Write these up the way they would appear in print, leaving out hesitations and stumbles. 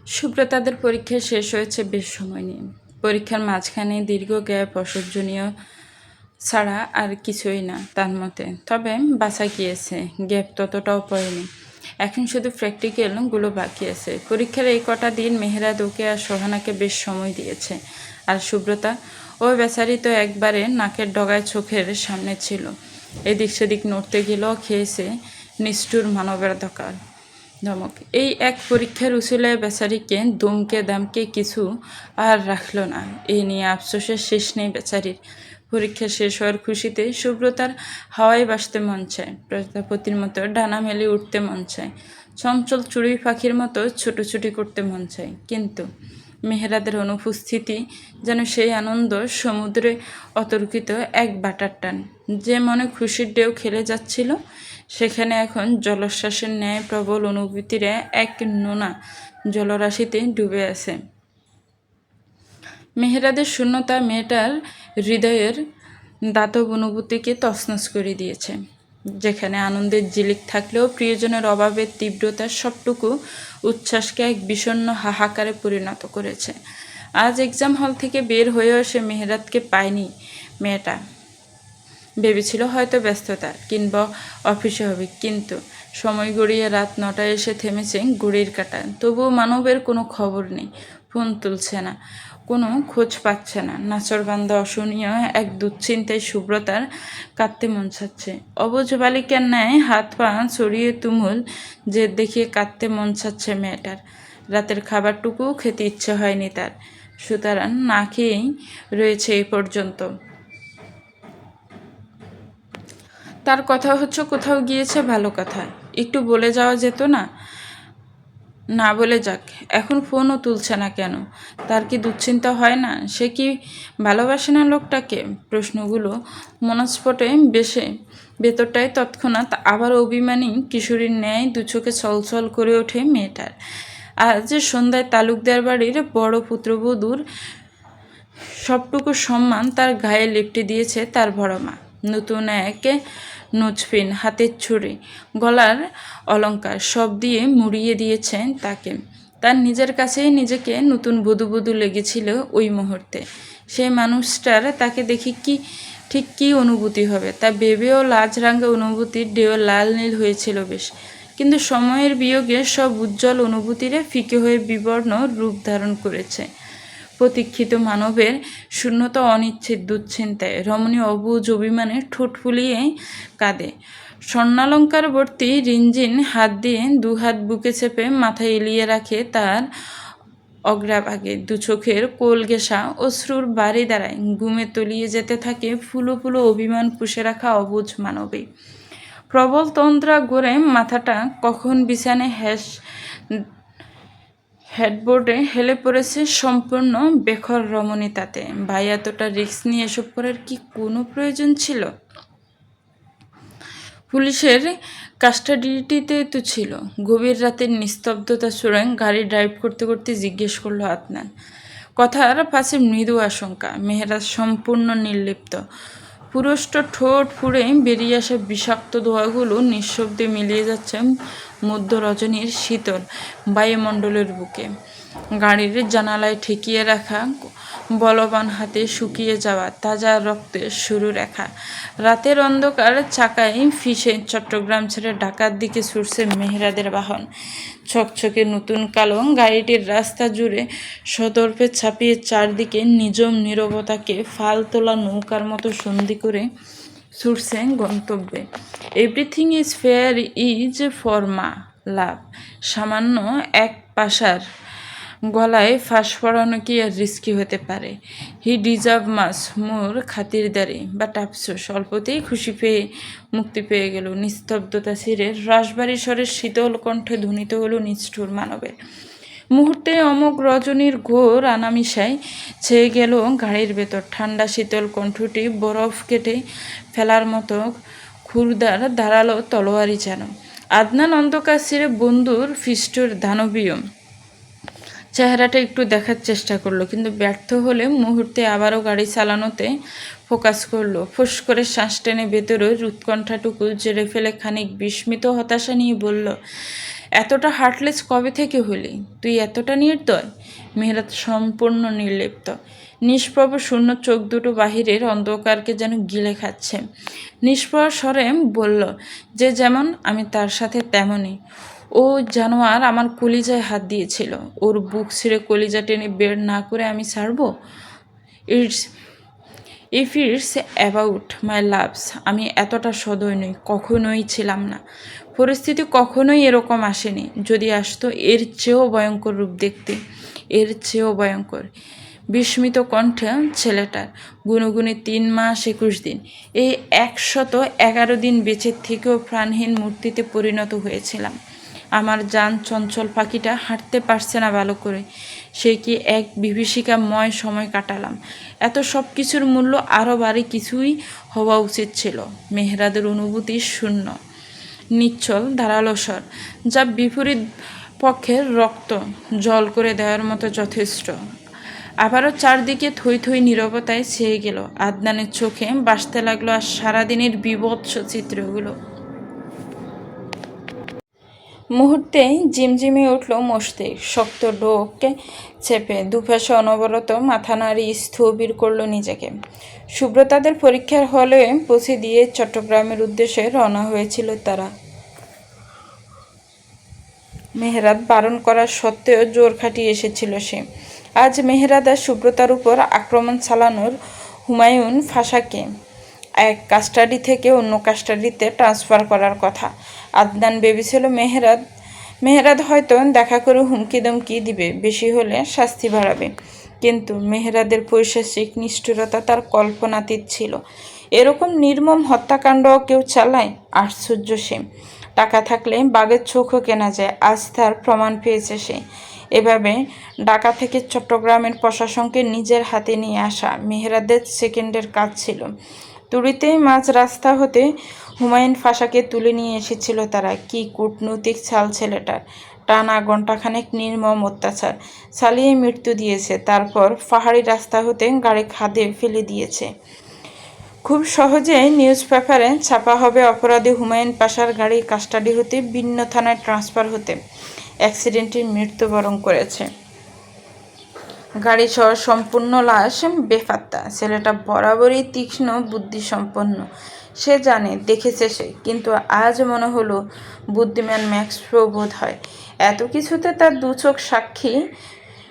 সুব্রতাদের পরীক্ষা শেষ হয়েছে বেশ সময় নিয়ে। পরীক্ষার মাঝখানে দীর্ঘ গ্যাপ অসহ্যনীয় ছাড়া আর কিছুই না তার মতে। তবে বাঁচা গিয়েছে, গ্যাপ ততটাও পড়েনি। এখন শুধু প্র্যাকটিক্যালগুলো বাকি আছে। পরীক্ষার এই কটা দিন মেহেরাদ ওকে আর সোহানাকে বেশ সময় দিয়েছে। আর সুব্রতা, ওই বেচারি তো একবারে নাকের ডগায় চোখের সামনে ছিল। এদিক সেদিক নড়তে গেলেও খেয়েছে নিষ্ঠুর মানবের ধমক। এই এক পরীক্ষার উসিলায় বেচারিকে দমকে দামকে কিছু আর রাখলো না। এই নিয়ে আফসোসের শেষ নেই বেচারির। পরীক্ষা শেষ হওয়ার খুশিতে সুব্রতার হাওয়ায় বাসতে মন চায়, প্রজাপতির মতো ডানা মেলে উঠতে মন চায়, চঞ্চল চড়ুই পাখির মতো ছুটোছুটি করতে মন চায়। কিন্তু মেহেরাদের অনুপস্থিতি যেন সেই আনন্দ সমুদ্রে অতর্কিত এক বাটার টান। যে মনে খুশির ঢেউ খেলে যাচ্ছিল, সেখানে এখন জলোচ্ছ্বাসের ন্যায় প্রবল অনুভূতিরা এক নোনা জলরাশিতে ডুবে আছে। মেহেরাদের শূন্যতা মেয়েটার হৃদয়ের দাতব অনুভূতিকে তছনছ করে দিয়েছে। যেখানে আনন্দের ঝিলিক থাকলেও প্রিয়জনের অভাবের তীব্রতা সবটুকু উচ্ছ্বাসকে এক বিষণ্ণ হাহাকারে পরিণত করেছে। আজ এক্সাম হল থেকে বের হয়েও সে মেহেরাদকে পায়নি। মেয়েটা ভেবেছিল হয়তো ব্যস্ততা কিংবা অফিসে হবে, কিন্তু সময় গড়িয়ে রাত 9টায় এসে থেমেছে ঘড়ির কাঁটা। তবুও মানবের কোনো খবর নেই, ফোন তুলছে না, কোনো খোঁজ পাচ্ছে না। নাচরবান্ধা অসহনীয় এক দুশ্চিন্তায় সুব্রতার কাঁদতে মন চাচ্ছে। অবুঝ বালিকার ন্যায় হাত পা ছড়িয়ে তুমুল জেদ দেখিয়ে কাঁদতে মন চাচ্ছে মেয়েটার। রাতের খাবারটুকুও খেতে ইচ্ছে হয়নি তার, সুতরাং না খেয়েই রয়েছে এই পর্যন্ত। তার কথা হচ্ছে কোথাও গিয়েছে, ভালো কথা, একটু বলে যাওয়া যেত না? না বলে যাক। এখন ফোনও তুলছে না কেন? তার কি দুশ্চিন্তা হয় না? সে কি ভালোবাসে না লোকটাকে? প্রশ্নগুলো মনস্ফটে বেশে ভেতরটায় তৎক্ষণাৎ আবার অভিমানী কিশোরীর ন্যায় দুচোখে ছলছল করে ওঠে মেয়েটার। আজ সন্ধ্যায় তালুকদার বাড়ির বড় পুত্রবধূর সবটুকু সম্মান তার গায়ে লেপটে দিয়েছে তার বড় মা। নতুন এক নোজপিন, হাতের ছুরি, গলার অলংকার সব দিয়ে মুড়িয়ে দিয়েছেন তাকে। তার নিজের কাছেই নিজেকে নতুন বধূ লেগেছিল ওই মুহূর্তে। সেই মানুষটার তাকে দেখে ঠিক কী অনুভূতি হবে তা ভেবেও লাজরাঙা অনুভূতির ঢেউ লাল নীল হয়েছিল বেশ। কিন্তু সময়ের বিয়োগে সব উজ্জ্বল অনুভূতিরা ফিকে হয়ে বিবর্ণ রূপ ধারণ করেছে। প্রতীক্ষিত মানবের শূন্যতা অনিচ্ছের দুশ্চিন্তায় রমণীয় অবুঝ অভিমানে ঠোঁট ফুলিয়ে কাঁদে। স্বর্ণালঙ্কার ভর্তি রিঞ্জিন হাত দিয়ে দুহাত বুকে চেপে মাথায় এলিয়ে রাখে তার অগ্রাভাগে। দু চোখের কোল ঘেঁষা অশ্রুর বাড়ি দাঁড়ায়, ঘুমে তলিয়ে যেতে থাকে ফুলো ফুলো অভিমান পুষে রাখা অবুঝ মানবে। প্রবল তন্দ্রা গড়ে মাথাটা কখন বিছানে হেডবোর্ডে হেলে পড়েছে সম্পূর্ণ বেখর রমণী। তাতে ভাই এতটা রিস্ক নিয়ে এসব করার কি কোনো প্রয়োজন ছিল? পুলিশের কাস্টাডিটিতে তো ছিল। গভীর রাতের নিস্তব্ধতা সুরাং গাড়ি ড্রাইভ করতে করতে জিজ্ঞেস করলো আদনান। কথার পাশে মৃদু আশঙ্কা। মেহেরাজ সম্পূর্ণ নির্লিপ্ত। পুরুষ্ট ঠোঁট ফুঁড়ে বেরিয়ে আসা বিষাক্ত ধোঁয়াগুলো নিঃশব্দে মিলিয়ে যাচ্ছে মধ্য রজনীর শীতল বায়ুমণ্ডলের বুকে। গাড়ির জানালায় ঠেকিয়ে রাখা বলবান হাতে শুকিয়ে যাওয়া তাজা রক্তের শুরু রেখা। রাতের অন্ধকার চাকায় ফিসে চট্টগ্রাম ছেড়ে ঢাকার দিকে ছুটছে মেহেরাদের বাহন। ছকছকে নতুন কালো গাড়িটির রাস্তা জুড়ে সদর্পে ছাপিয়ে চারদিকে নিজম নীরবতাকে ফাল তোলা নৌকার মতো সন্ধি করে ছুটছে গন্তব্যে। Everything is fair is for মা লাভ। সামান্য এক পাশার গলায় ফাঁস পড়ানো কি আর রিস্কি হতে পারে? হি ডিজার্ভ মাস মোর খাতিরদারি, বাট আফসোস অল্পতেই মুক্তি পেয়ে গেল। নিস্তব্ধতা ছিঁড়ে রাশবাড়ি স্বরের শীতল কণ্ঠে ধ্বনিত হলো নিষ্ঠুর মানবের। মুহূর্তে অমোঘ রজনীর ঘোর আনামিশায় ছেয়ে গেল গাড়ির ভেতর। ঠান্ডা শীতল কণ্ঠটি বরফ কেটে ফেলার মতো ক্ষুরদার ধারালো তলোয়ারি যেন। আদনান অন্ধকার ছিঁড়ে বন্ধুর ফিস্টুর দানবীয় চেহারাটা একটু দেখার চেষ্টা করলো, কিন্তু ব্যর্থ হলে মুহূর্তে আবারও গাড়ি চালানোতে ফোকাস করলো। ফুস করে শ্বাস টেনে ভেতরে উৎকণ্ঠাটুকু জেরে ফেলে খানিক বিস্মিত হতাশা নিয়ে বলল, এতটা হার্টলেস কবে থেকে হলি? তুই এতটা নির্দয়? মেহেরাত সম্পূর্ণ নির্লিপ্ত, নিষ্প্রভ শূন্য চোখ দুটো বাহিরের অন্ধকারকে যেন গিলে খাচ্ছে। নিষ্প্রভ স্বরে বলল, যে যেমন আমি তার সাথে তেমনই। ও জানোয়ার আমার কলিজায় হাত দিয়েছিল, ওর বুক ছিঁড়ে কলিজা টেনে বের না করে আমি ছাড়বো? It's it's about my loves, আমি এতটা সদয় নই, কখনোই ছিলাম না। পরিস্থিতি কখনোই এরকম আসেনি, যদি আসতো এর চেয়েও ভয়ঙ্কর রূপ দেখতে, এর চেয়েও ভয়ঙ্কর। বিস্মিত কণ্ঠে ছেলেটার, গুনগুনে 3 মাস 21 দিন, এই 111 দিন বেঁচে থেকেও প্রাণহীন মূর্তিতে পরিণত হয়েছিলাম। আমার জান চঞ্চল পাখিটা হাঁটতে পারছে না ভালো করে, সে কি এক বিভীষিকাময় সময় কাটালাম। এত সব কিছুর মূল্য আরও বাড়ি কিছুই হওয়া উচিত ছিল। মেহরাদের অনুভূতি শূন্য, নিশ্চল ধারালো স্বর, যা বিপরীত পক্ষের রক্ত জল করে দেওয়ার মতো যথেষ্ট। আবারও চারদিকে থই থই নীরবতায় ছেয়ে গেল। আদনানের চোখে ভাসতে লাগলো আর সারাদিনের বিভৎস চিত্রগুলো। মুহূর্তেই ঝিমঝিমে উঠল মস্তিষ্ক, শক্ত ডোকে চেপে দুপাশে অনবরত মাথা নাড়ি স্থবির করল নিজেকে। সুব্রতাদের পরীক্ষার হলে পৌঁছে দিয়ে চট্টগ্রামের উদ্দেশ্যে রওনা হয়েছিল তারা। মেহেরাত বারণ করার সত্ত্বেও জোর খাটিয়ে এসেছিল সে। আজ মেহেরাত আর সুব্রতার উপর আক্রমণ চালানোর হুমায়ুন ফাঁসাকে এক কাস্টাডি থেকে অন্য কাস্টাডিতে ট্রান্সফার করার কথা। আদনান ভেবেছিল মেহেরাত হয়তো দেখা করে হুমকি দমকি দিবে, বেশি হলে শাস্তি বাড়াবে। কিন্তু মেহেরাদের পৈশাচিক নিষ্ঠুরতা তার কল্পনাতীত ছিল। এরকম নির্মম হত্যাকাণ্ড কেউ চালায়? আশ্চর্য সে। টাকা থাকলে বাঘের চোখও কেনা যায়, আজ তার প্রমাণ পেয়েছে সে। এভাবে ঢাকা থেকে চট্টগ্রামের প্রশাসনকে নিজের হাতে নিয়ে আসা মেহেরাদের সেকেন্ডের কাজ ছিল। তুড়িতেই মাঝ রাস্তা হতে হুমায়ুন ফাঁসাকে তুলে নিয়ে এসেছিল তারা। কি কূটনৈতিক চাল ছেলেটার! টানা ঘণ্টাখানেক নির্মম অত্যাচার চালিয়ে মৃত্যু দিয়েছে, তারপর পাহাড়ি রাস্তা হতে গাড়ি খাদে ফেলে দিয়েছে। খুব সহজেই নিউজ পেপারে ছাপা হবে অপরাধী হুমায়ুন পাশার গাড়ি কাস্টাডি হতে ভিন্ন থানায় ট্রান্সফার হতে অ্যাক্সিডেন্টে মৃত্যুবরণ করেছে। গাড়ি সহ সম্পূর্ণ লাশ বেপাত্তা। ছেলেটা বরাবরই তীক্ষ্ণ বুদ্ধিসম্পন্ন, সে জানে, দেখেছে সে। কিন্তু আজ মনে হলো বুদ্ধিমান ম্যাক্সও বোধ হয়। এত কিছুতে তার দু চোখ সাক্ষী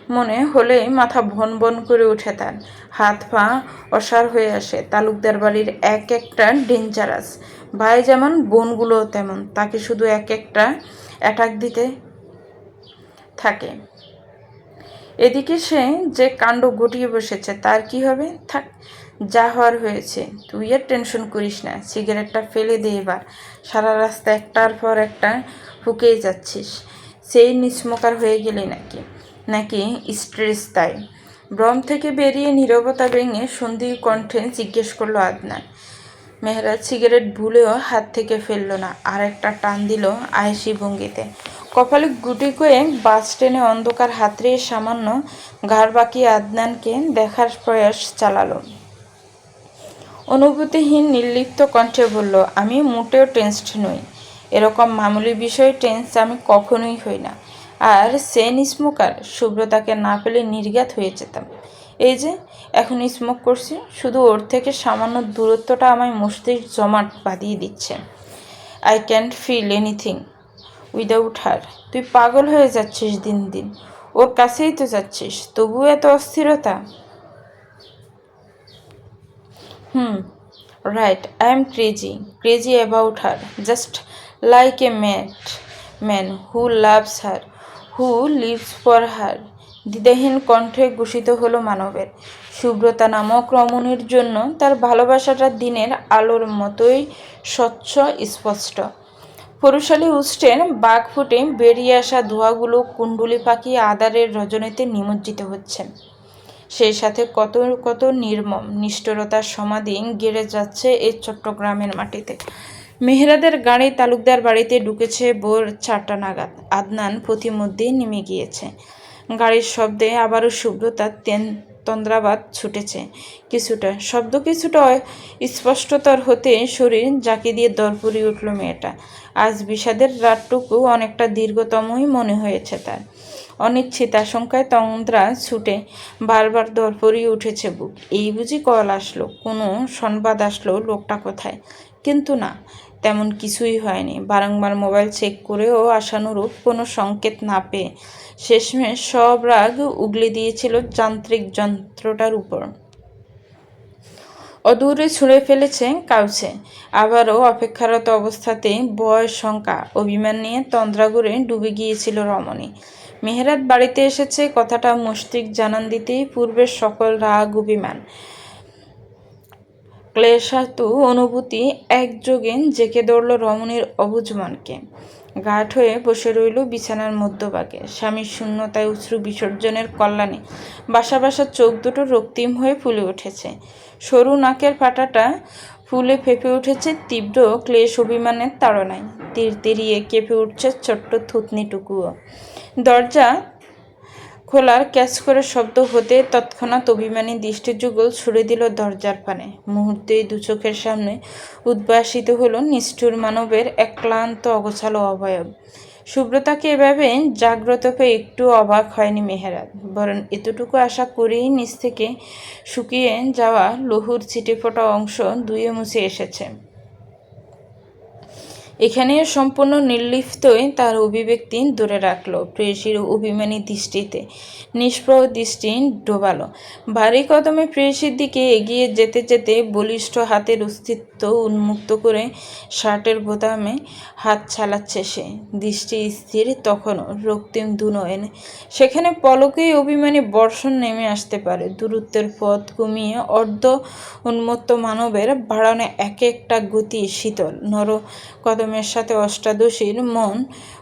মনে হলেই মাথা ভন ভন করে ওঠে তার, হাত পা অসাড় হয়ে আসে। তালুকদার বাড়ির এক একটা ডেঞ্জারাস। ভাই যেমন বোনগুলোও তেমন, তাকে শুধু এক একটা অ্যাটাক দিতে থাকে। এদিকে সে যে কাণ্ড ঘটিয়ে বসেছে তার কি হবে? থাক, যা হওয়ার হয়েছে। তুই আর টেনশন করিস না, সিগারেটটা ফেলে দে এবার। সারা রাস্তা একটার পর একটা ফুকেই যাচ্ছিস। সেই নিস্মোকার হয়ে গেলি নাকি স্ট্রেস তাই? ভ্রম থেকে বেরিয়ে নীরবতা ভেঙে সন্ধির কণ্ঠে জিজ্ঞেস করলো আদনান। মেহরাজ সিগারেট ভুলেও হাত থেকে ফেলল না, আর একটা টান দিল আয়েশি ভঙ্গিতে। কপালে গুটি কয়েক বাস ট্রেনে অন্ধকার হাতড়ে সামান্য ঘাড় বাঁকিয়ে আদনানকে দেখার প্রয়াস চালালো। অনুভূতিহীন নির্লিপ্ত কণ্ঠে বলল, আমি মোটেও টেন্সড নই। এরকম মামুলি বিষয়ে টেন্স আমি কখনোই হই না। আর চেইন স্মোকার, সুব্রতাকে না পেলে নির্ঘাত হয়ে যেতাম। এই যে এখন স্মোক করছি, শুধু ওর থেকে সামান্য দূরত্বটা আমায় মস্তিষ্ক জমাট বাঁধিয়ে দিচ্ছে। I can't feel anything without her. তুই পাগল হয়ে যাচ্ছিস দিন দিন, ওর কাছেই তো যাচ্ছিস, তবুও এত অস্থিরতা। Right, I am crazy about her, just like a man who loves her, who lives for her. দ্বিধাহীন কণ্ঠে ঘোষিত হলো মানবের। সুব্রতা নামক রমণীর জন্য তার ভালোবাসাটা দিনের আলোর মতোই স্বচ্ছ স্পষ্ট। পুরুষালী উষ্টের বাঘ ফুটে বেরিয়ে আসা ধোঁয়াগুলো কুণ্ডুলি পাখি আদারের রজনীতে নিমজ্জিত হচ্ছে। সেই সাথে কত কত নির্মম নিষ্ঠুরতার সমাধি গেড়ে যাচ্ছে এই চট্টগ্রামের মাটিতে। মেহেরাদের গাড়ি তালুকদার বাড়িতে ঢুকেছে ভোর 4টা নাগাদ। আদনান পথিমধ্যেই নেমে গিয়েছে। গাড়ির শব্দে আবারও সুব্রতা তন্দ্রাবাদ ছুটেছে কিছুটা, শব্দ কিছুটা স্পষ্টতর হতে শরীর জাকি দিয়ে দরপুরি উঠল মেয়েটা। আজ বিষাদের রাতটুকু অনেকটা দীর্ঘতমই মনে হয়েছে তার। অনিশ্চিত আশঙ্কায় তন্দ্রা ছুটে বারবার দরপরিয়ে উঠেছে বুক। এই বুঝি কল আসলো, কোনো সংবাদ আসলো, লোকটা কোথায়? কিন্তু না, তেমন কিছুই হয়নি। বারংবার মোবাইল চেক করেও আশানুরূপ কোনো সংকেত না পেয়ে শেষমেশ সব রাগ উগলে দিয়েছিল যান্ত্রিক যন্ত্রটার উপর। অদূরে ছুঁড়ে ফেলেছে কাউছে। আবারও অপেক্ষারত অবস্থাতেই ভয়, শঙ্কা, অভিমান নিয়ে তন্দ্রাগুড়ে ডুবে গিয়েছিল রমণী। মেহেরাত বাড়িতে এসেছে কথাটা মস্তিষ্ক জানান দিতেই পূর্বের সকল রাগ, অভিমান, ক্লেশাতু অনুভূতি একযোগে জেঁকে ধরল রমণীর অবুঝ মনকে। গাঢ় হয়ে বসে রইল বিছানার মধ্যভাগে। স্বামীর শূন্যতায় অশ্রু বিসর্জনের কল্যাণে বাসা বাসা চোখ দুটো রক্তিম হয়ে ফুলে উঠেছে। সরু নাকের ফাটাটা ফুলে ফেঁপে উঠেছে তীব্র ক্লেশ অভিমানের তাড়নায়। তিরতিরিয়ে কেঁপে উঠছে ছোট্ট থুতনিটুকুও। দরজা খোলার ক্যাচ করে শব্দ হতে তৎক্ষণাৎ অভিমানী দৃষ্টিযুগল ছুড়ে দিল দরজার পানে। মুহূর্তেই দু চোখের সামনে উদ্ভাসিত হলো নিষ্ঠুর মানবের এক ক্লান্ত অগোছালো অবয়ব। সুব্রতাকে এভাবে জাগ্রত পেয়ে একটু অবাক হয়নি মেহেরাত, বরং এতটুকু আশা করেই নিচ থেকে শুকিয়ে যাওয়া লহুর ছিটেফোঁটা অংশ ধুয়ে মুছে এসেছে। এখানেও সম্পূর্ণ নির্লিপ্তই তার অভিব্যক্তি ধরে রাখল প্রেয়সীর অভিমানী দৃষ্টিতে। নিষ্প্রভ দৃষ্টি ডোবালো। ভারী কদমে প্রেয়সীর দিকে এগিয়ে যেতে যেতে বলিষ্ঠ হাতের অস্তিত্ব উন্মুক্ত করে শার্টের বোতামে হাত চালাচ্ছে সে। দৃষ্টি স্থির তখনও, রক্তিম দুনয়নে। সেখানে পলকেই অভিমানী বর্ষণ নেমে আসতে পারে। দূরত্বের পথ কমিয়ে অর্ধ উন্মত্ত মানবের বাড়ানো এক একটা গতি শীতল নর কদমের সাথে অষ্টাদশীর মন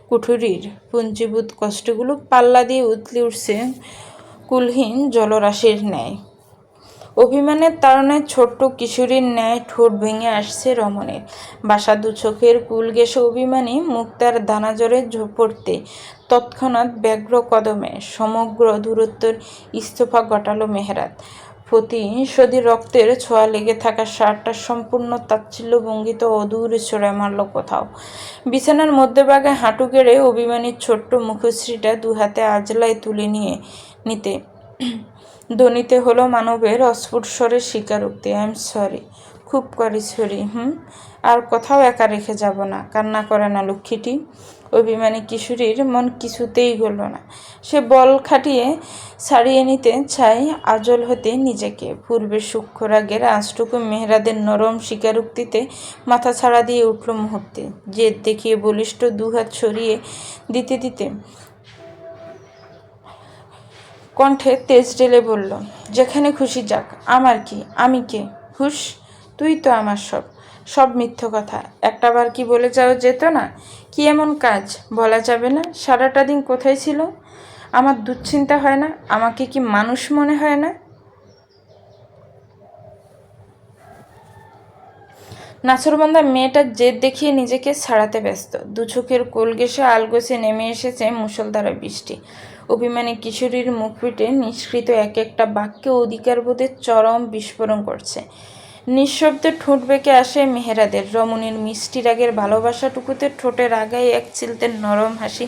কুঠুরির পুঞ্জীভূত কষ্টগুলো পাল্লা দিয়ে উতলে উঠছে কুলহীন জলরাশির ন্যায়। অভিমানের তাড়নায় ছোট্ট কিশোরীর ন্যায় ঠোঁট ভেঙে আসছে রমণীর। বাসা দু চোখের কুল ঘেঁষে অভিমানী মুক্তার দানাজরে পড়তে তৎক্ষণাৎ ব্যগ্র কদমে সমগ্র দূরত্বের ইস্তফা ঘটালো মেহেরাত। প্রতিশোধী রক্তের ছোঁয়া লেগে থাকা শার্টটা সম্পূর্ণ তাচ্ছিল্য ভঙ্গিতে অদূরে ছড়ে মারল কোথাও। বিছানার মধ্যভাগে হাঁটু গেড়ে অভিমানীর ছোট্ট মুখশ্রীটা দু হাতে আজলায় তুলে নিতে ধ্বনিতে হলো মানবের অস্ফুট স্বরের স্বীকারোক্তি। আই এম সরি, খুব করি সরি। আর কোথাও একা রেখে যাব না। কান্না করে না লক্ষ্মীটি। অভিমানী কিশোরীর মন কিছুতেই গড়ল না। সে বল খাটিয়ে ছাড়িয়ে নিতে চায় আজল হতে নিজেকে। পূর্বের সূক্ষ্ম রাগের আঁচটুকু মেহেরাদের নরম স্বীকারোক্তিতে মাথা ছাড়া দিয়ে উঠল মুহূর্তে। জেদ দেখিয়ে বলিষ্ঠ দুহাত সরিয়ে দিতে দিতে কণ্ঠে তেজ ঢেলে বলল, যেখানে খুশি যাক, আমার কি, আমি কে? হুস, তুই তো আমার সব। সব মিথ্য কথা। একটাবার কি বলে যাওয়া যেত না? কি এমন কাজ বলা যাবে না? সারাটা দিন কোথায় ছিল? আমার দুশ্চিন্তা হয় না? আমাকে কি মানুষ মনে হয় না? নাছরবান্ধা মেয়েটার জেদ দেখিয়ে নিজেকে ছাড়াতে ব্যস্ত। দু চোখের কোল ঘেঁষে আলগোছে নেমে এসেছে মুষলধারা বৃষ্টি। অভিমানী কিশোরীর মুখ পিটে নিষ্কৃত এক একটা বাক্যে অধিকারবোধের চরম বিস্ফোরণ করছে। নিঃশব্দে ঠোঁট বেঁকে আসে মেহেরাদের। রমণীর মিষ্টি রাগের ভালোবাসাটুকুতে ঠোঁটের আগায় এক চিলতের নরম হাসি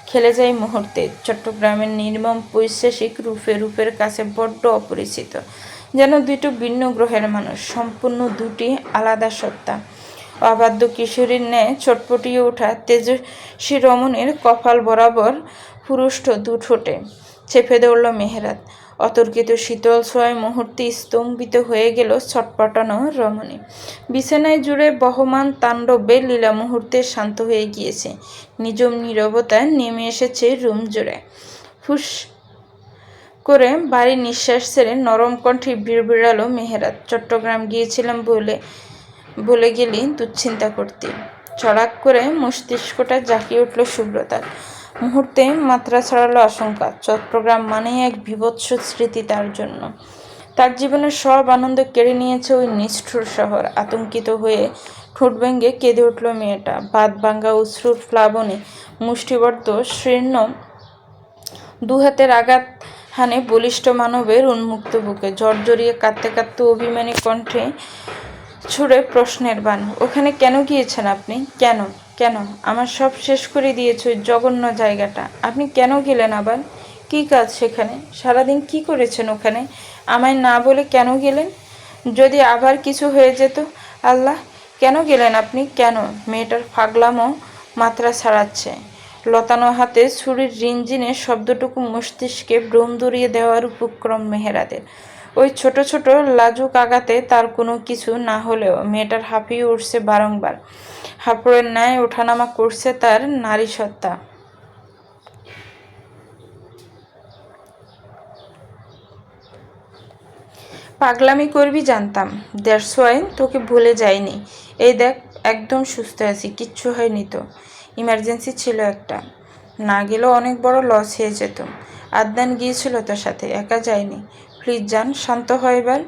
খেলে যায় মুহূর্তে। চট্টগ্রামের নির্মম পৈশাসিক রূপের কাছে বড্ড অপরিচিত। যেন দুটো ভিন্ন গ্রহের মানুষ, সম্পূর্ণ দুটি আলাদা সত্তা। অবাধ্য কিশোরীর ন্যায় ছটপটিয়ে ওঠা তেজস্বী রমণীর কপাল বরাবর পুরুষ্ট দু ঠোঁটে চেপে ধরল মেহেরাত। অতর্কিত শীতল ছোঁয়ায় মুহূর্তে স্তম্ভিত হয়ে গেল ছটপটানো রমণী। বিছানায় জুড়ে বহমান তাণ্ডবে লীলা মুহূর্তে শান্ত হয়ে গিয়েছে। নিজম নীরবতা নেমে এসেছে রুম জুড়ে। ফুস করে ভারী নিঃশ্বাস ছেড়ে নরম কণ্ঠে বিড়বিড়ালো মেহেরাত, চট্টগ্রাম গিয়েছিলাম বলে গেলি দুশ্চিন্তা করতে। চড়াক করে মস্তিষ্কটা জাকিয়ে উঠল সুব্রতার। মুহূর্তে মাত্রা ছাড়ালো আশঙ্কা। চট্টগ্রাম মানেই এক বীভৎস স্মৃতি তার জন্য। তার জীবনের সব আনন্দ কেড়ে নিয়েছে ওই নিষ্ঠুর শহর। আতঙ্কিত হয়ে ঠোঁট ভেঙে কেঁদে উঠল মেয়েটা। বাদ ভাঙ্গা অশ্রুর প্লাবনে মুষ্টিবদ্ধ শীর্ণ দু হাতের আঘাত হানে বলিষ্ঠ মানবের উন্মুক্ত বুকে, জর্জরিয়ে কাঁদতে কাঁদতে অভিমানী কণ্ঠে ছুড়ে প্রশ্নের বাণ। ওখানে কেন গিয়েছেন আপনি? কেন? কেন? আমার সব শেষ করে দিয়েছে ওই জঘন্য জায়গাটা। আপনি কেন গেলেন আবার? কী কাজ সেখানে? সারাদিন কি করেছেন ওখানে? আমায় না বলে কেন গেলেন? যদি আবার কিছু হয়ে যেত? আল্লাহ, কেন গেলেন আপনি? কেন? মেয়েটার ফাগলামো মাত্রা ছাড়াচ্ছে। লতানো হাতে ছুরির রিনজিনের শব্দটুকু মস্তিষ্কে ভ্রম ধরিয়ে দেওয়ার উপক্রম মেহেরাদের। ওই ছোট ছোট লাজুক আঘাতে তার কোনো কিছু না হলেও মেয়েটার হাঁপিয়ে উঠছে বারংবার। হাঁপড়ের ন্যায় ওঠানামা করছে তার নারী সত্তা। পাগলামি করবি জানতাম, দ্যাটস ওয়াই তোকে ভুলে যাইনি। এই দেখ, একদম সুস্থ আছি, কিচ্ছু হয়নি তো। ইমার্জেন্সি ছিল একটা, না গেলেও অনেক বড় লস হয়ে যেত। আদনান গিয়েছিল তোর সাথে, একা যায়নি। প্লিজ যান, শান্ত হয় এবার।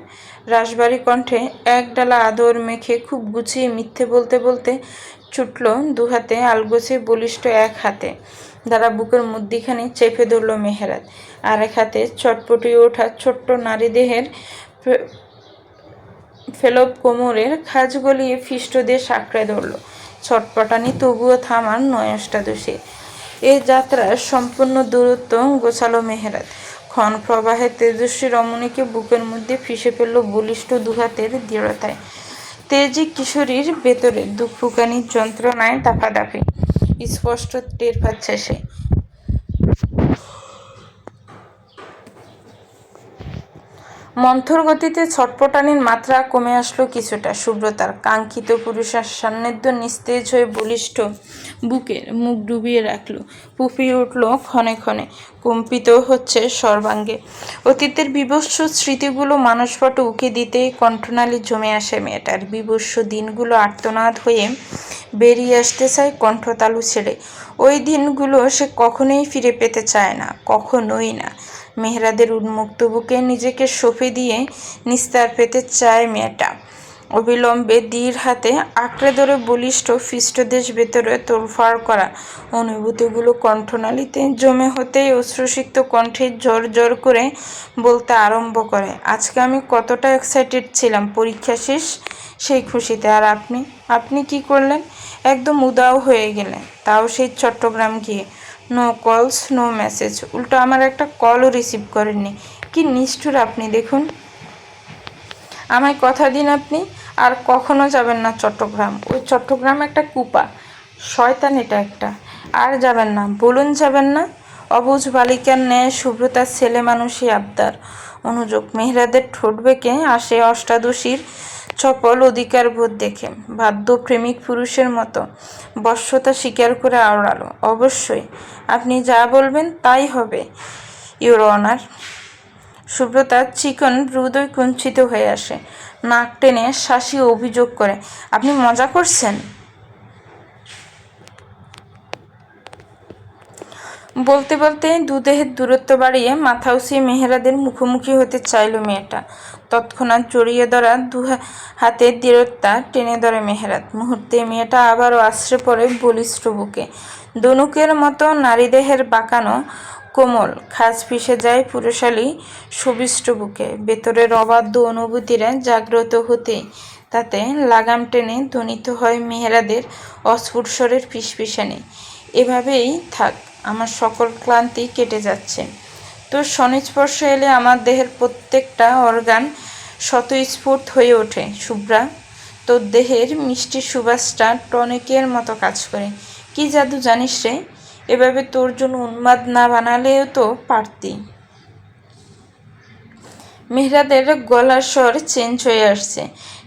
রাশবাড়ি কণ্ঠে এক ডালা আদর মেখে খুব গুছিয়ে মিথ্যে বলতে বলতে ছুটল দুহাতে আলগোছে বলিষ্ঠ এক হাতে দ্বারা বুকের মধ্যিখানে চেপে ধরল মেহেরাত, আর এক হাতে চটপটিয়ে ওঠা ছোট্ট নারী দেহের ফেলব কোমরের খাজ গলিয়ে ফিষ্ট দিয়ে সাঁকড়ে ধরল। ছটপটানি তবুও থামার নয় অষ্টাদশী। এ যাত্রার সম্পূর্ণ দূরত্ব গোছালো মেহেরাত। ক্ষণ প্রবাহে তেজস্বী রমণীকে বুকের মধ্যে ফিসে ফেলল বলিষ্ঠ দুহাতের দৃঢ়তায়। তেজি কিশোরীর ভেতরে দুঃখুকানির যন্ত্রণায় দাফাদাফি স্পষ্ট টের পাচ্ছে সে। মন্থর গতিতে ছটপটানির মাত্রা কমে আসলো কিছুটা। সুব্রতার কাঙ্ক্ষিত পুরুষের সান্নিধ্য নিস্তেজ হয়ে বলিষ্ঠ বুকের মুখ ডুবিয়ে রাখল। ফুঁপিয়ে উঠল ক্ষণে ক্ষণে, কম্পিত হচ্ছে সর্বাঙ্গে। অতীতের বিভৎস স্মৃতিগুলো মানসপটে উঁকে দিতেই কণ্ঠনালী জমে আসে মেয়েটার। বিভৎস দিনগুলো আর্তনাদ হয়ে বেরিয়ে আসতে চায় কণ্ঠতালু ছেড়ে। ওই দিনগুলো সে কখনোই ফিরে পেতে চায় না, কখনোই না। মেহেরাদের উন্মুক্ত বুকে নিজেকে সঁপে দিয়ে নিস্তার পেতে চায় মেয়েটা। অবিলম্বে দীর হাতে আঁকড়ে ধরে বলিষ্ঠ ফিষ্টদেশ ভেতরে তোলফাড় করা অনুভূতিগুলো কণ্ঠনালীতে জমে হতেই অশ্রুসিক্ত কণ্ঠে জ্বর জ্বর করে বলতে আরম্ভ করে, আজকে আমি কতটা এক্সাইটেড ছিলাম পরীক্ষা শেষ সেই খুশিতে। আর আপনি আপনি কি করলেন? একদম উদাও হয়ে গেলেন, তাও সেই চট্টগ্রাম গিয়ে। নো কলস, নো মেসেজ, উল্টো আমার একটা কলও রিসিভ করেননি। কি নিষ্ঠুর আপনি! দেখুন, আমায় কথা দিন আপনি আর কখনো যাবেন না চট্টগ্রাম। ওই চট্টগ্রাম একটা কুপা, শয়তান এটা একটা। আর যাবেন না, বলুন যাবেন না। অবুঝ বালিকার ন্যায় সুব্রতার ছেলে মানুষই আবদার। অনুযোগ মেহেরাদের ঠোঁট বেঁকে আসে অষ্টাদশীর চপল অধিকার বোধ দেখে। বাধ্য প্রেমিক পুরুষের মতো বশ্যতা স্বীকার করে আওড়ালো, অবশ্যই, আপনি যা বলবেন তাই হবে, ইউর অনার। সুব্রতার চিকন হৃদয় কুঞ্চিত হয়ে আসে। নাক টেনে শাসি অভিযোগ করে, আপনি মজা করছেন? বলতে বলতে দুদেহের দূরত্ব বাড়িয়ে মাথা উঁচিয়ে মেহেরাদের মুখোমুখি হতে চাইল মেয়েটা। তৎক্ষণাৎ জড়িয়ে ধরা হাতের দৃঢ়তা টেনে ধরে মেহেরাত। মুহূর্তে মেয়েটা আবারও আশ্রে পড়ে বলিষ্ঠ বুকে। দনুকের মতো নারীদেহের বাঁকানো কোমল খাজ পিষে যায় পুরুষালী সুবিষ্ট বুকে। ভেতরের অবাধ্য অনুভূতিরা জাগ্রত হতেই তাতে লাগাম টেনে ধ্বনিত হয় মেহেরাদের অস্ফুট স্বরের ফিসফিসানি, এভাবেই থাক, আমার সকল ক্লান্তি কেটে যাচ্ছে। তোর সংস্পর্শ এলে আমার দেহের প্রত্যেকটা অর্গান স্বতঃস্ফূর্ত হয়ে ওঠে শুভ্রা। তোর দেহের মিষ্টি সুবাসটা টনিকের মতো কাজ করে। কি জাদু জানিস রে? এভাবে তোর জন্য উন্মাদ না বানালেও তো পারতি। মেহেরাদের গলার স্বর চেঞ্জ হয়ে আসছে,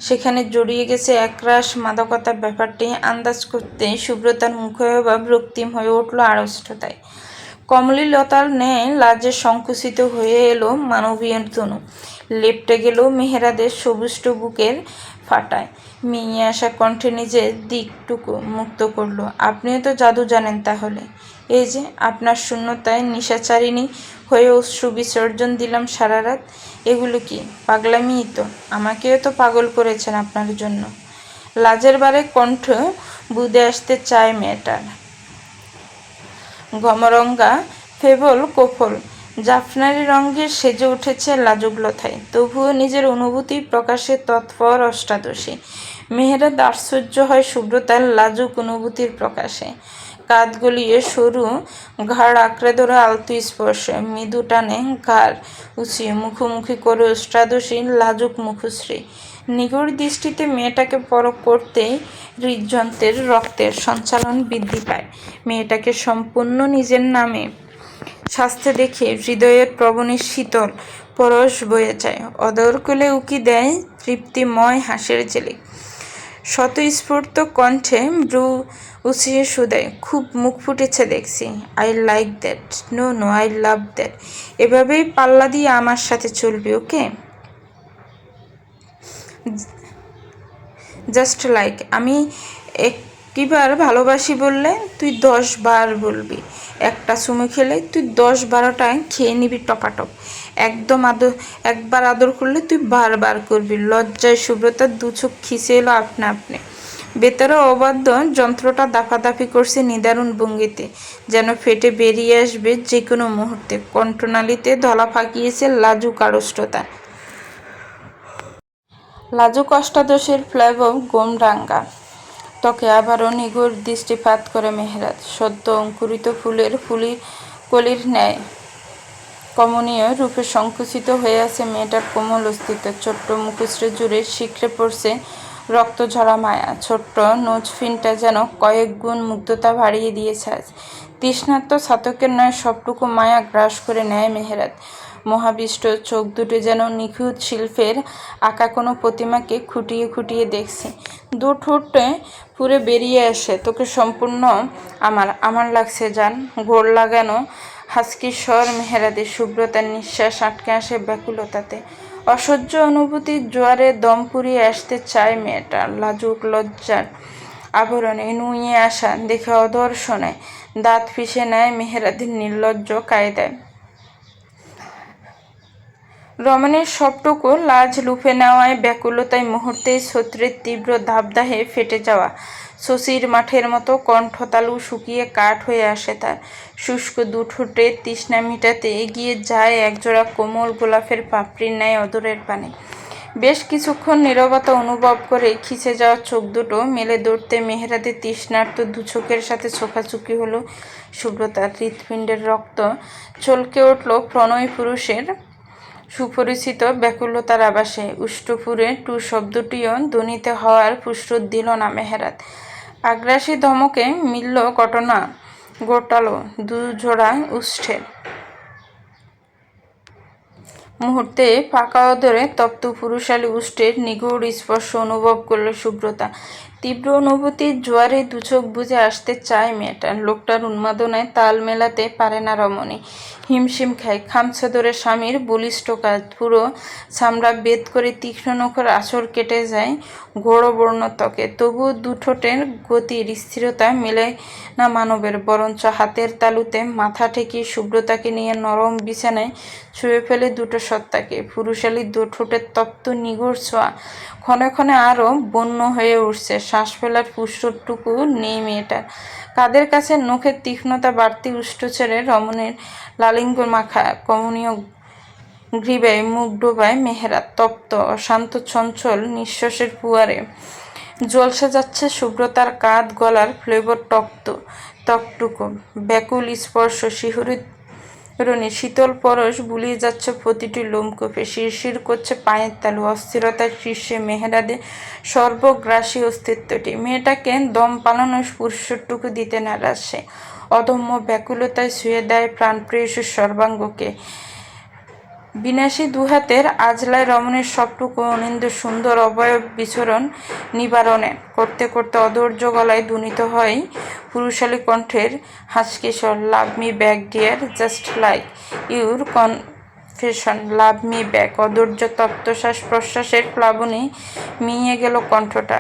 সেখানে জড়িয়ে গেছে একরাশ মাদকতার। ব্যাপারটি আন্দাজ করতেই সুব্রতার মুখভাব রক্তিম হয়ে উঠল আড়ষ্টতায়। কমলীলতার ন্যায় লাজে সংকুচিত হয়ে এলো মানবীয় তনু, লেপটে গেল মেহেরাদের সবুষ্ট বুকের ফাটায়। মিয়ে আসা কণ্ঠে নিজের দিকটুকু মুক্ত করলো, আপনিও তো জাদু জানেন তাহলে? এই যে আপনার শূন্যতায় নিশাচারিণী হয়ে অশ্রু বিসর্জন দিলাম সারা রাত, এগুলো কি পাগলামিই তো? আমাকেও তো পাগল করেছেন আপনার জন্য। লাজের বারে কণ্ঠ বুদে আসতে চায় মেয়েটার। ঘমরঙ্গা ফেবল কোফল জাফরানি রঙে সেজে উঠেছে লাজুক লতায়, তবুও নিজের অনুভূতি প্রকাশে তৎপর অষ্টাদশী। মেহেরাদ আশ্চর্য হয় সুব্রতার লাজুক অনুভূতির প্রকাশে। কাঁধ গলিয়ে সরু ঘাড় আঁকড়ে ধরে আলতো স্পর্শে, মৃদু টানে ঘাড় উঁচিয়ে মুখোমুখি করে অষ্টাদশীর লাজুক মুখশ্রী। নিগড় দৃষ্টিতে মেয়েটাকে পরখ করতেই হৃদযন্ত্রের রক্তের সঞ্চালন বৃদ্ধি পায়। মেয়েটাকে সম্পূর্ণ নিজের নামে শাস্তে দেখে হৃদয়ের প্রবণে শীতল পরশ বয়ে যায়। অদর কোলে উকি দেয় তৃপ্তিময় হাসির ঝিলিক। স্বতঃস্ফূর্ত কণ্ঠে ভ্রু উঁচিয়ে শুধায়, খুব মুখ ফুটেছে দেখছি। I like that. No no, I love that. এভাবেই পাল্লা দিয়ে আমার সাথে চলবি, ওকে? Just like. আমি একটিবার ভালোবাসি বললে তুই 10 বার বলবি। একটা চুমু খেলে তুই 10-12টা খেয়ে নিবি টপাটপ। একবার আদর করলে তুই বারবার করবি। লজ্জায় সুব্রতার দু চোখ খিসে এলো আপনা আপনি। বেতারে অবাধ্য যন্ত্রটা দাফাদাফি করছে নিদারুণ ভঙ্গিতে, যেন ফেটে বেরিয়ে আসবে যে কোনো মুহূর্তে। কণ্ঠনালীতে ধলা ফাঁকিয়েছে লাজুক আড়ষ্টতা। লাজুক অষ্টাদশের ফ্লেভার গোমরাঙ্গা ত্বকে আবারও নিগূঢ় দৃষ্টিপাত করে মেহেরাদ। সদ্য অঙ্কুরিত ফুলের কলির ন্যায় কমনীয় রূপে সংকুচিত হয়ে আছে মেয়েটার কোমল অস্তিত্ব। ছোট্ট মুখশ্রী জুড়ে শিখরে পড়ছে রক্তঝরা মায়া। ছোট্ট নোজফিনটা যেন কয়েক গুণ মুগ্ধতা বাড়িয়ে দিয়েছে আজ। তৃষ্ণার্ত ছাতকের নয় সবটুকু মায়া গ্রাস করে নেয় মেহেরাদ। মহাবিষ্ট চোখ দুটো যেন নিখুঁত শিল্পের আঁকা কোনো প্রতিমাকে খুঁটিয়ে খুঁটিয়ে দেখছে। দু ঠোঁটে পুরে বেরিয়ে আসে, তোকে সম্পূর্ণ আমার লাগছে জান। ঘোর লাগানো হাসকি স্বর মেহেরাদের। সুব্রতার নিঃশ্বাস আটকে আসে ব্যাকুলতাতে। অসহ্য অনুভূতির জোয়ারে দম পুড়িয়ে আসতে চায় মেয়েটা। লাজুক লজ্জার আবরণে নুয়ে আসা দেখে অদর্শনে দাঁত পিষে নেয় মেহেরাদের নির্লজ্জ কায়দায়। রমণীর সবটুকু লাজ লুফে নেওয়ায় ব্যাকুলতায় মুহূর্তেই ছত্রের তীব্র দাবদাহে ফেটে যাওয়া শশীর মাঠের মতো কণ্ঠতালু শুকিয়ে কাঠ হয়ে আসে তার। শুষ্ক দুঠোঁটে তৃষ্ণা মিটাতে এগিয়ে যায় একজোড়া কোমল গোলাপের পাপড়ির ন্যায় অদরের পানে। বেশ কিছুক্ষণ নীরবতা অনুভব করে খিচে যাওয়া চোখ দুটো মেলে ধরতে মেহেরাদের তৃষ্ণার্ত দু চোখের সাথে চোখাচোখি হলো সুব্রতার। হৃৎপিণ্ডের রক্ত চলকে উঠল প্রণয় পুরুষের সুপরিচিত ব্যাকুলতার আবাসে। উষ্টপুরে টু শব্দটিও ধ্বনিত হওয়ার ফুসরত দিল না মেহেরাদ। আগ্রাসী ধমকে মিলল ঘটনা গোটালো দুজোড়া উষ্ঠের। মুহূর্তে ফাঁকা অদরে তপ্ত পুরুষালী উষ্ঠের নিগূঢ় স্পর্শ অনুভব করল সুব্রতা। তীব্র অনুভূতির জোয়ারে দুচোখ বুজে আসতে চায় মেয়েটা। লোকটার উন্মাদনায় তাল মেলাতে পারে না রমণী। হিমশিম খায়। খামছা ধরে স্বামীর বলিষ্ঠ কাজ। পুরো চামড়া বেদ করে তীক্ষ্ণ নখের আঁচড় কেটে যায় গৌরবর্ণ ত্বকে। তবুও দুঠোঁটের গতির স্থিরতা মেলে না মানবের, বরঞ্চ হাতের তালুতে মাথা ঠেকিয়ে সুব্রতাকে নিয়ে নরম বিছানায় ছুঁয়ে ফেলে দুটো সত্তাকে। পুরুষালী দুঠোঁটের তপ্ত নিগূঢ় ছোঁয়া ক্ষণে ক্ষণে আরও বন্য হয়ে উঠছে। শ্বাস ফেলার ফুসরটুকু নেই মেয়েটার। কাদের কাছে নখের তীক্ষ্ণতা বাড়তি উষ্ঠ ছেড়ে রমণীর লালিঙ্গ মাখা কমনীয় গ্রীবায় মুখ ডোবায় মেহেরাদ। তপ্ত অশান্ত চঞ্চল নিঃশ্বাসের ফুয়ারে জলসে যাচ্ছে সুব্রতার কাঁধ গলার ফ্লেভার ত্বকটুকু। ব্যাকুল স্পর্শ শিহরণী শীতল পরশ বুলিয়ে যাচ্ছে প্রতিটি লোমকূপে। শিরশির করছে পায়ের তালু। অস্থিরতার শীর্ষে মেহেরাদের সর্বগ্রাসী অস্তিত্বটি। মেয়েটাকে দম পালানোর স্পর্শটুকু দিতে নারাজ সে। অদম্য ব্যাকুলতায় ছুঁয়ে দেয় প্রাণপ্রেয়সীর সর্বাঙ্গকে। বিনাশী দুহাতের আজলায় রমণীর সবটুকু অনিন্দ সুন্দর অবয়ব বিচরণ নিবারণে করতে করতে অধৈর্য গলায় ধ্বনিত হয় পুরুষালী কণ্ঠের হাসকি স্বর, love me back dear, just like your confession, love me back. অধৈর্য তপ্ত শ্বাস প্রশ্বাসের প্লাবনে মিয়ে গেল কণ্ঠটা।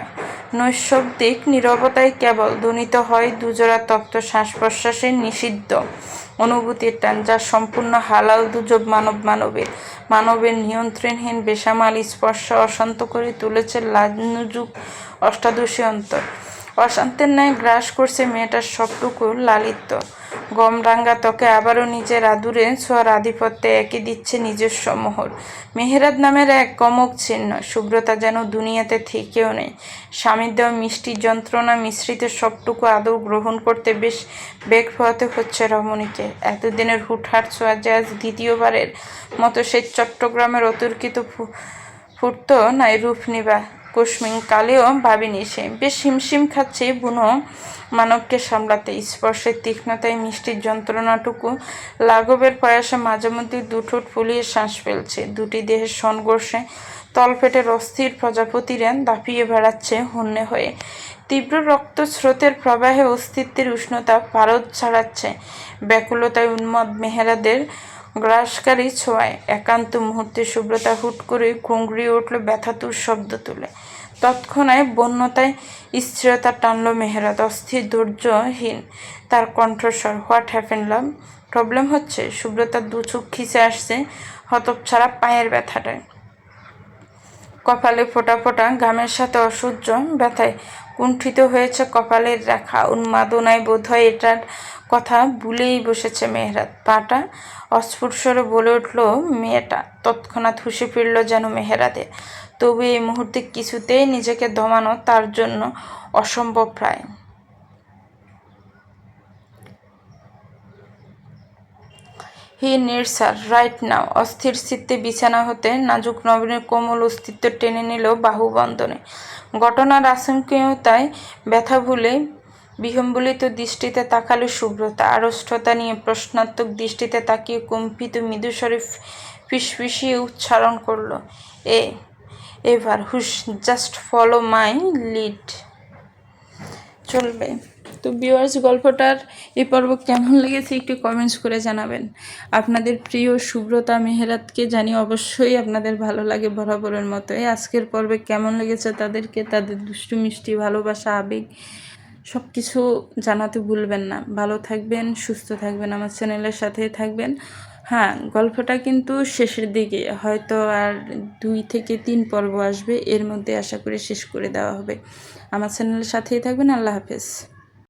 নৈশব্দিক নীরবতায় কেবল ধ্বনিত হয় দুজোড়া তপ্ত শ্বাস প্রশ্বাসের নিষিদ্ধ অনুভূতির টান, যা সম্পূর্ণ হালাল দুজব মানবের নিয়ন্ত্রণহীন বেসামাল স্পর্শ অশান্ত করে তুলেছে লাজুক অষ্টাদশী অন্তর। অশান্তের ন্যায় গ্রাস করছে মেয়েটার সবটুকু লালিত্য। গমরাঙ্গা ত্বকে আবারও নিজের আদুরে ছোঁয়ার আধিপত্যে এঁকে দিচ্ছে নিজস্ব মোহর। মেহেরাত নামের এক কমক চিহ্ন। সুব্রতা যেন দুনিয়াতে থেকেও নেই। স্বামীর দেওয়া মিষ্টি যন্ত্রণা মিশ্রিত সবটুকু আদৌ গ্রহণ করতে বেশ বেগ পোহাতে হচ্ছে রমণীকে। এতদিনের হুটহাট ছোঁয়া যে আজ দ্বিতীয়বারের মতো সেই চট্টগ্রামের অতর্কিত ফুটত নাই রূপ নিবা কুসমিন কালেও ভাবিনি সে। বেশ হিমশিম খাচ্ছে বুনো মানবকে সামলাতে। স্পর্শের তীক্ষ্ণতায় মিষ্টির যন্ত্রণাটুকু লাঘবের প্রয়াসে মাঝে মধ্যে দুঠোঁট ফুলিয়ে শ্বাস ফেলছে। দুটি দেহের সংঘর্ষে তলপেটের অস্থির প্রজাপতিরা দাপিয়ে বেড়াচ্ছে হন্যে হয়ে। তীব্র রক্তস্রোতের প্রবাহে অস্তিত্বের উষ্ণতা পারদ ছাড়াচ্ছে। ব্যাকুলতায় উন্মত্ত মেহেরাদের গ্রাসকারী ছোঁয়ায়। একান্ত মুহূর্তে সুব্রতা হুট করে ঘুংড়িয়ে উঠল ব্যথাতুর শব্দ তুলে। তৎক্ষণাৎ বন্যতায় স্থিরতা টানল মেহেরাত। অস্থির ধৈর্যহীন তার কণ্ঠস্বর। What happen love? প্রবলেম হচ্ছে? সুব্রতার দু চোখ খিসে আসছে হতচ্ছাড়া পায়ের ব্যথাটায়। কপালে ফোঁটা ফোঁটা ঘামের সাথে অসহ্য ব্যথায় কুণ্ঠিত হয়েছে কপালের রেখা। উন্মাদনায় বোধহয় এটার কথা ভুলেই বসেছে মেহেরাত। পাটা অস্ফুটস্বরে বলে উঠল মেয়েটা। তৎক্ষণাৎ হুঁশে ফিরল যেন মেহেরাতের। তবু এই মুহূর্তে কিছুতেই নিজেকে দমানো তার জন্য অসম্ভব প্রায়। হি নিডস হার রাইট নাও। অস্থির চিত্তে বিছানা হতে নাজুক নবীনের কোমল অস্তিত্ব টেনে নিল বাহুবন্ধনে। ঘটনার আশঙ্কীয়তায় ব্যথা ভুলে বিহম্বলিত দৃষ্টিতে তাকালো সুব্রতা। আড়ষ্টতা নিয়ে প্রশ্নাত্মক দৃষ্টিতে তাকিয়ে কম্পিত মৃদুস্বরে ফিসফিসিয়ে উচ্চারণ করল, এভার হুশ, জাস্ট ফলো মাই লিড। চলবে। তো ভিউয়ার্স, গল্পটার এই পর্ব কেমন লেগেছে একটু কমেন্টস করে জানাবেন। আপনাদের প্রিয় সুব্রতা মেহেরাতকে জানি অবশ্যই আপনাদের ভালো লাগে বরাবরের মতোই। আজকের পর্বে কেমন লেগেছে তাদেরকে, তাদের দুষ্টু মিষ্টি ভালোবাসা আবেগ সব কিছু জানাতে ভুলবেন না। ভালো থাকবেন, সুস্থ থাকবেন, আমার চ্যানেলের সাথেই থাকবেন। হ্যাঁ, গল্পটা কিন্তু শেষের দিকে, হয়তো আর 2 থেকে 3 পর্ব আসবে, এর মধ্যে আশা করি শেষ করে দেওয়া হবে। আমার চ্যানেলের সাথেই থাকবেন। আল্লাহ হাফেজ।